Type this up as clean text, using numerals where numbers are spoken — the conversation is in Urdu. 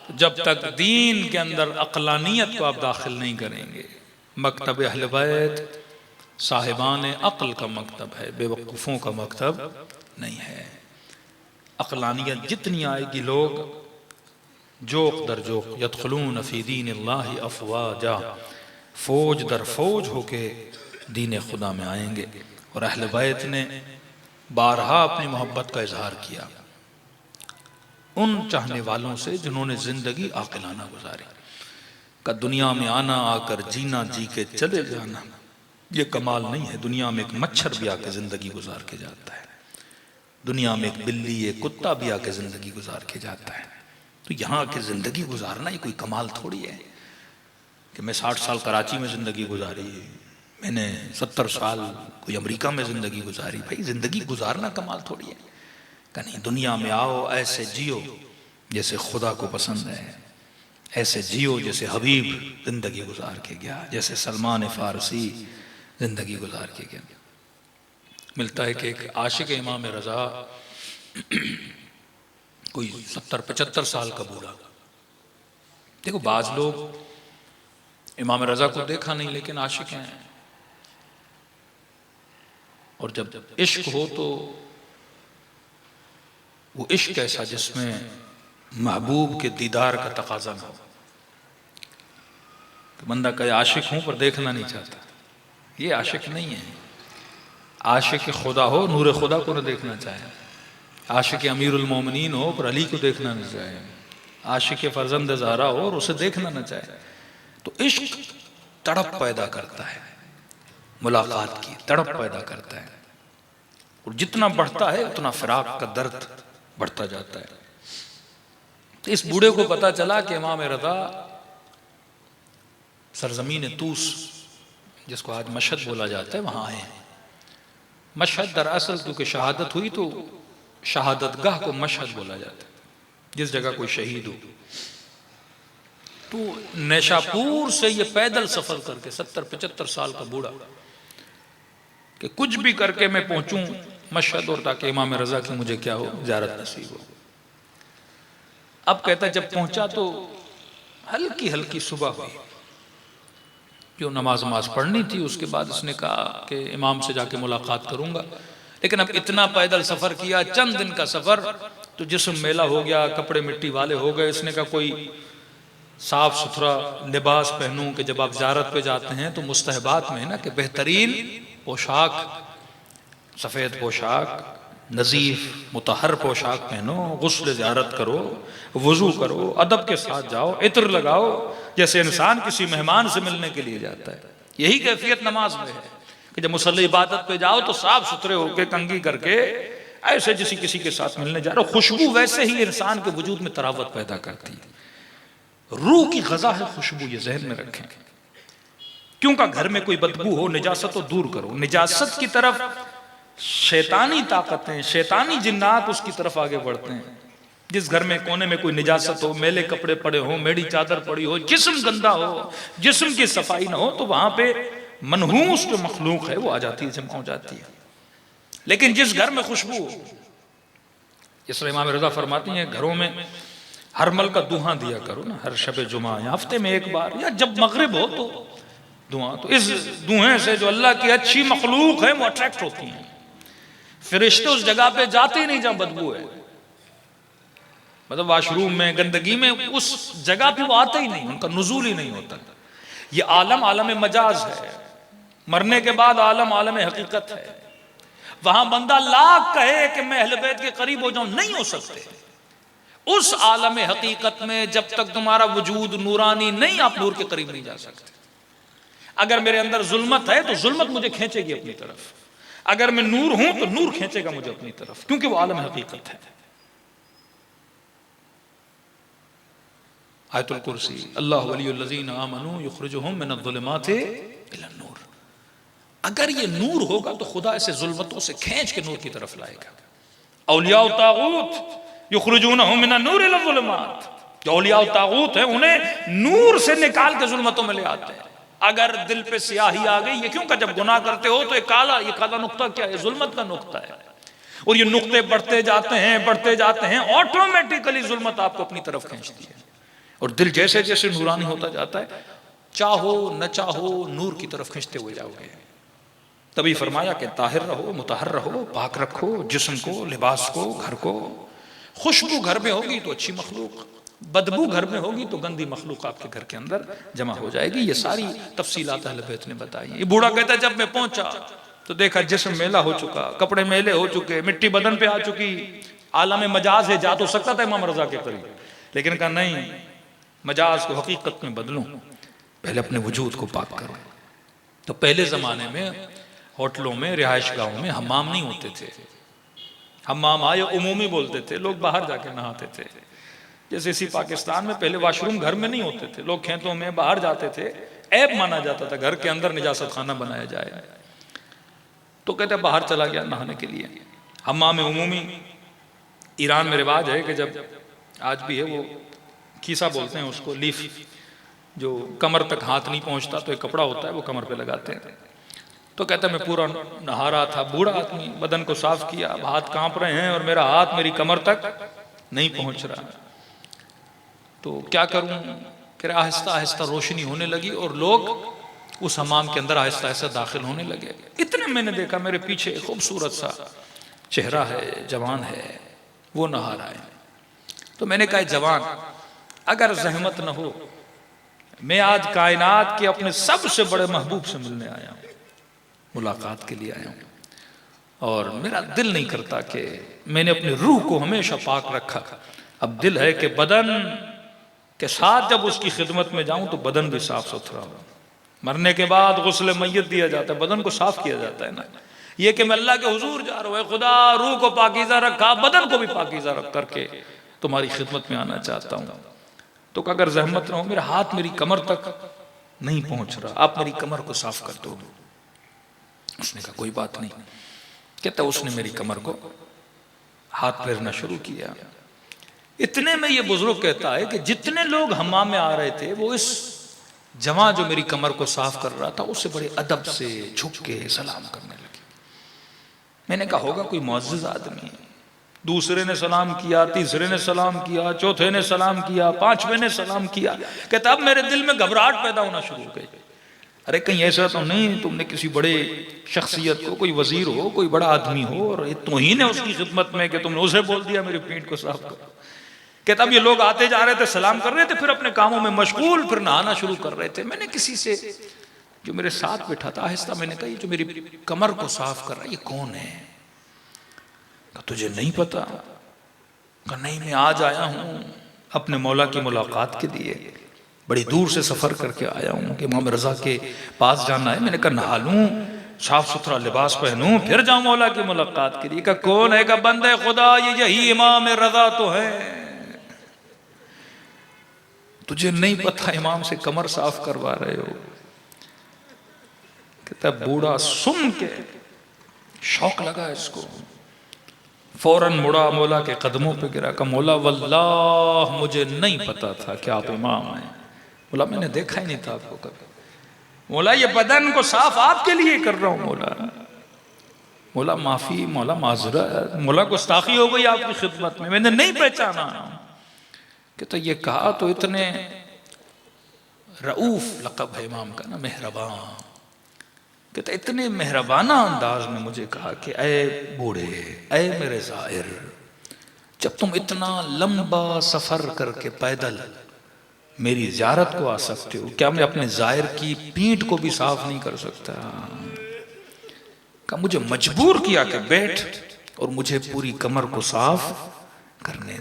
جب تک دین کے اندر عقلانیت کو آپ داخل نہیں کریں گے. مکتب اہل بیت صاحبان عقل کا مکتب ہے، بے وقوفوں کا مکتب نہیں ہے. عقلانیت جتنی آئے گی لوگ جوق در جوق یدخلون فی دین اللہ افواجا، فوج در فوج ہو کے دین خدا میں آئیں گے. اور اہل بیت نے بارہا اپنی محبت کا اظہار کیا ان چاہنے والوں سے جنہوں نے زندگی عاقلانہ گزاری. کہ دنیا میں آنا، آ کر جینا، جی کے چلے جانا یہ کمال نہیں ہے. دنیا میں ایک مچھر بھی آ کے زندگی گزار کے جاتا ہے، دنیا میں ایک بلی ایک کتا بھی آ کے زندگی گزار کے جاتا ہے. تو یہاں کے زندگی گزارنا یہ کوئی کمال تھوڑی ہے کہ میں 60 سال کراچی میں زندگی گزاری، میں نے 70 سال کوئی امریکہ میں زندگی گزاری. بھائی زندگی گزارنا کمال تھوڑی ہے. کہ نہیں، دنیا میں آؤ ایسے جیو جیسے خدا کو پسند ہے، ایسے جیو جیسے حبیب زندگی گزار کے گیا، جیسے سلمان فارسی زندگی گزار کے گیا. ملتا ہے کہ ایک عاشق امام رضا کوئی 70-75 سال کا بوڑھا. دیکھو بعض لوگ امام رضا کو دیکھا نہیں لیکن عاشق ہیں، اور جب عشق ہو تو وہ عشق ایسا جس میں محبوب کے دیدار کا تقاضا نہ ہو. تو بندہ کہے عاشق ہوں پر دیکھنا نہیں چاہتا، یہ عاشق نہیں ہے. عاشق خدا ہو نور خدا کو نہ دیکھنا چاہے، عاشق امیر المومنین ہو پر علی کو دیکھنا نہ چاہے، عاشق فرزند زہرا ہو اور اسے دیکھنا نہ چاہے. تو عشق تڑپ پیدا کرتا ہے، ملاقات کی تڑپ پیدا کرتا ہے، اور جتنا بڑھتا ہے اتنا فراق کا درد بڑھتا جاتا ہے. تو اس بوڑھے کو پتا چلا کہ امام رضا سرزمین طوس جس کو آج مشہد بولا جاتا ہے وہاں آئے ہیں. مشہد دراصل کیونکہ شہادت ہوئی تو شہادت گاہ کو مشہد بولا جاتا ہے، جس جگہ کوئی شہید ہو. تو نیشاپور سے یہ پیدل سفر کر کے 70-75 سال کا بوڑھا کہ کچھ بھی کر کے میں پہنچوں مشہد، اور تاکہ امام رضا کی مجھے کیا ہو زیارت نصیب ہو. اب کہتا ہے جب پہنچا تو ہلکی ہلکی صبح ہوئی، جو نماز پڑھنی تھی. اس کے بعد اس نے کہا کہ امام سے جا کے ملاقات کروں گا، لیکن اب اتنا پیدل سفر کیا، چند دن کا سفر، تو جسم میلا ہو گیا، کپڑے مٹی والے ہو گئے. اس نے کہا کوئی صاف ستھرا لباس پہنوں کہ جب آپ زیارت پہ جاتے ہیں تو مستحبات میں ہے نا کہ بہترین پوشاک، سفید پوشاک، نظیف مطہر پوشاک پہنو، غسل زیارت کرو، وضو کرو، ادب کے ساتھ جاؤ، عطر لگاؤ، جیسے انسان کسی مہمان سے ملنے کے لیے جاتا ہے. یہی کیفیت نماز میں ہے کہ جب مصلی عبادت پہ جاؤ تو صاف ستھرے ہو کے کنگھی کر کے ایسے جیسے کسی کے ساتھ ملنے جا رہا ہو. خوشبو ویسے ہی انسان کے وجود میں تراوت پیدا کرتی ہے. روح کی غذا ہے خوشبو، یہ ذہن میں رکھیں. کیونکہ گھر میں کوئی بدبو ہو نجاست تو دور کرو. نجاست کی طرف شیطانی طاقتیں، شیطانی جنات اس کی طرف آگے بڑھتے ہیں. جس گھر میں کونے میں کوئی نجاست ہو، میلے کپڑے پڑے ہوں، میڑی چادر پڑی ہو، جسم گندا ہو، جسم کی صفائی نہ ہو، تو وہاں پہ منحوس جو مخلوق ہے وہ آ جاتی ہے، جمع ہو جاتی ہے. لیکن جس گھر میں خوشبو ہو، جس طرح امام رضا فرماتی ہیں گھروں میں ہر مل کا دھواں دیا کرو نا، ہر شب جمعہ یا ہفتے میں ایک بار یا جب مغرب ہو تو دھواں. تو اس دھوئیں سے جو اللہ کی اچھی مخلوق ہے وہ اٹریکٹ ہوتی ہیں. فرشتے اس جگہ پہ جاتے ہی نہیں جہاں بدبو ہے، مطلب واش روم میں، گندگی میں، اس جگہ پہ وہ آتے ہی نہیں، ان کا نزول ہی نہیں ہوتا. یہ عالم عالم مجاز ہے، مرنے کے بعد عالم عالم حقیقت ہے. وہاں بندہ لاکھ کہے کہ میں اہل بیت کے قریب ہو جاؤں، نہیں ہو سکتے. اس عالم حقیقت میں جب تک تمہارا وجود نورانی نہیں، آپ نور کے قریب نہیں جا سکتے. اگر میرے اندر ظلمت ہے تو ظلمت مجھے کھینچے گی اپنی طرف، اگر میں نور ہوں تو نور کھینچے گا مجھے اپنی طرف، کیونکہ وہ عالم حقیقت ہے. آیت الکرسی، اللہ ولی الذین آمنوا یخرجہم من الظلمات الی النور. اگر یہ نور ہوگا تو خدا اسے ظلمتوں سے کھینچ کے نور کی طرف لائے گا. اولیاء الطاغوت یخرجونہم من النور الی الظلمات، جو اولیاء الطاغوت ہیں انہیں نور سے نکال کے ظلمتوں میں لے آتے ہیں. اگر دل پہ سیاہی آ گئی، یہ کیوں کہ جب گناہ کرتے ہو تو یہ کالا نقطہ کیا ہے؟ ظلمت کا نقطہ ہے. اور یہ نقطے بڑھتے جاتے ہیں، آٹومیٹیکلی ظلمت آپ کو اپنی طرف کھینچتی ہے. اور دل جیسے جیسے نورانی ہوتا جاتا ہے چاہو نہ چاہو نور کی طرف کھنچتے ہوئے جاؤ گے. تبھی فرمایا کہ طاہر رہو، مطہر رہو، پاک رکھو جسم کو، لباس کو، گھر کو. خوشبو گھر میں ہوگی تو اچھی مخلوق، بدبو گھر میں ہوگی تو گندی مخلوق آپ کے گھر کے اندر جمع ہو جائے گی. یہ ساری تفصیلات اہل بیت نے بتائی. یہ بوڑھا کہتا ہے جب میں پہنچا تو دیکھا جسم میلا ہو چکا، کپڑے میلے ہو چکے، مٹی بدن پہ آ چکی. عالم مجاز ہے، جا تو سکتا تھا امام رضا کے قریب، لیکن کہا نہیں، مجاز کو حقیقت میں بدلوں، پہلے اپنے وجود کو پاک کرو. تو پہلے زمانے میں ہوٹلوں میں، رہائش گاہوں میں حمام نہیں ہوتے تھے. حمام آئے عمومی بولتے تھے، لوگ باہر جا کے نہاتے تھے. جیسے اسی پاکستان میں پہلے واش روم گھر میں نہیں ہوتے تھے، لوگ کھیتوں میں باہر جاتے تھے. عیب مانا جاتا تھا گھر کے اندر نجاست خانہ بنایا جائے، تو کہتے ہیں باہر چلا گیا نہانے کے لیے. حمام عمومی ایران میں رواج ہے کہ جب آج بھی ہے، وہ کیسا بولتے ہیں اس کو، لیف، جو کمر تک ہاتھ نہیں پہنچتا تو ایک کپڑا ہوتا ہے وہ کمر پہ لگاتے ہیں. تو کہتا ہے میں پورا نہا رہا تھا، بوڑھا آدمی، بدن کو صاف کیا، اب ہاتھ کانپ رہے ہیں اور میرا ہاتھ میری کمر تک نہیں پہنچ رہا، تو کیا کروں؟ کہ آہستہ آہستہ روشنی ہونے لگی اور لوگ اس حمام کے اندر آہستہ آہستہ داخل ہونے لگے. اتنے میں نے دیکھا میرے پیچھے خوبصورت سا چہرہ ہے، جوان ہے، وہ نہا رہا ہے. تو میں نے کہا جوان، اگر زحمت نہ ہو، میں آج کائنات کے اپنے سب سے بڑے محبوب سے ملنے آیا ہوں، ملاقات کے لیے آیا ہوں، اور میرا دل نہیں کرتا کہ میں نے اپنی روح کو ہمیشہ پاک رکھا. اب دل ہے کہ بدن کے ساتھ جب اس کی خدمت میں جاؤں تو بدن بھی صاف ستھرا ہو. مرنے کے بعد غسل میت دیا جاتا ہے، بدن کو صاف کیا جاتا ہے نا. یہ کہ میں اللہ کے حضور جا رہا ہوں، اے خدا روح کو پاکیزہ رکھا، بدن کو بھی پاکیزہ رکھ کر کے تمہاری خدمت میں آنا چاہتا ہوں. تو کہ اگر زحمت نہ ہو، میرا ہاتھ میری کمر تک نہیں پہنچ رہا، آپ میری کمر کو صاف کر دو. اس نے کہا کوئی بات نہیں. کہتا اس نے میری کمر کو ہاتھ پھیرنا شروع کیا. اتنے میں یہ بزرگ کہتا ہے کہ جتنے لوگ حمام میں آ رہے تھے وہ اس جوان جو میری کمر کو صاف کر رہا تھا اس سے بڑے ادب سے جھک کے سلام کرنے لگے. میں نے کہا ہوگا کوئی معزز آدمی ہے. دوسرے نے سلام کیا، تیسرے نے سلام کیا، چوتھے نے سلام کیا، پانچویں نے سلام کیا. کہتا اب میرے دل میں گھبراہٹ پیدا ہونا شروع ہو گئی. ارے کہیں ایسا تو نہیں تم نے کسی بڑے شخصیت کو، کوئی وزیر ہو، کوئی بڑا آدمی ہو، اور توہین ہے اس کی خدمت میں کہ تم نے اسے بول دیا میری پیٹھ کو صاف کرو. کہتا اب یہ لوگ آتے جا رہے تھے، سلام کر رہے تھے، پھر اپنے کاموں میں مشغول، پھر نہانا شروع کر رہے تھے. میں نے کسی سے جو میرے ساتھ بیٹھا تھا آہستہ میں نے کہا یہ جو میری کمر کو صاف کر رہا ہے یہ کون ہے؟ کہا تجھے نہیں پتا؟ کہا نہیں، میں آج آیا ہوں اپنے مولا کی ملاقات کے لیے، بڑی دور سے سفر کر کے آیا ہوں کہ امام رضا کے پاس جانا ہے. میں نے کہا نہا لوں، صاف ستھرا لباس پہنوں، پھر جاؤں مولا کی ملاقات کے لیے. کہا کون ہے؟ کہا بندے خدا یہی امام رضا تو ہے. تجھے نہیں پتا امام سے کمر صاف کروا رہے ہو؟ کہتا بوڑھا سن کے شوق لگا اس کو، فوراً مڑا مولا کے قدموں پہ گرا. کہ مولا واللہ مجھے نہیں پتا تھا کہ آپ امام ہیں. مولا میں نے دیکھا ہی نہیں تھا آپ کو کبھی. مولا یہ بدن کو صاف آپ کے لیے کر رہا ہوں. مولا معافی، مولا معذرت، مولا گستاخی ہو گئی آپ کی خدمت میں نے نہیں پہچانا. کہتا یہ کہا تو اتنے رعوف لقب ہے امام کا نا، مہربان. کہتا اتنے مہربانہ انداز میں مجھے کہا کہ اے بوڑھے، اے میرے زائر، جب تم اتنا لمبا سفر کر کے پیدل میری زیارت کو آ سکتے ہو، کیا میں اپنے زائر کی پیٹھ کو بھی صاف نہیں کر سکتا؟ کہ مجھے مجبور کیا کہ بیٹھ اور مجھے پوری کمر کو صاف کرنے